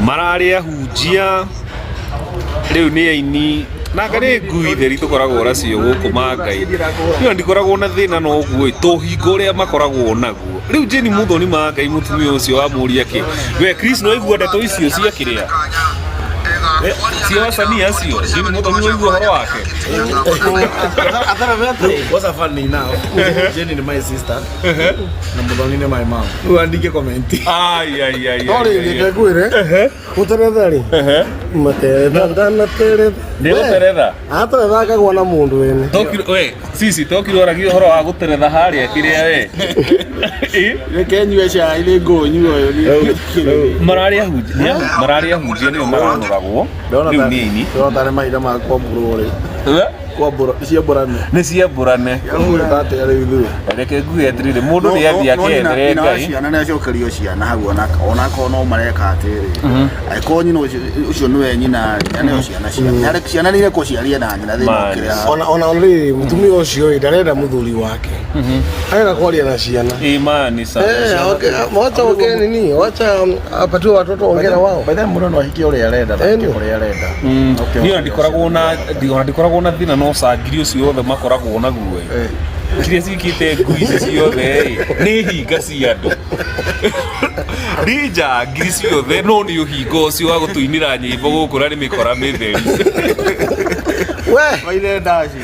Mararia hunjia. Riu ni aini na ngari ngui theri tukoragwo racio guku mangai iyo ndikoragwo na thina no guo tuhingo ria makoragwo naguo riu Jeni Muthoni mangai mutumia ucio wa muria ki we Chris no igua ndeto icio cia kiria sio wasanii acio Jeni Muthoni no igua horo wake what's a funny now Jeni is my sister na Muthoni ni my mom uandike comment ai tori ngekuire guteretha ri materetha ndana teretha ni guteretha ateretha akagwa na mundu wene tokiro we sisi tokiro aragio horo wa guteretha haria kiria we rekenywe cha ile ngonyu oyo mararia hunjia ni maranuragwo riu nini ndona maida ma kwamburu kwambura niciamburane tate ari ithu reke ngui atirire mundu ni athia kendere ngai ciana na cokerio ciana hau ona ko no mareka atiri aiko nyino ucio niwe nyina nyana ciana ciana ni ko ciaria na nyina thina kiria ona ri mutumia ucio ndarenda muthuri wake aega kwaria na ciana imani sana okay wacha ongea nini wacha apatue watoto ongea wao baada mundu no ahikie uri arenda na uri arenda okay hiyo ndikoragwo na thina no cangiri ucio othe makoragwo naguo kiria cikite ngui ciothe ni hinga cia andu rija ngiri ciothe no ni uhingo ucio wa gutuinira nyimbo guku na ni mikora mitheri we waire ndaci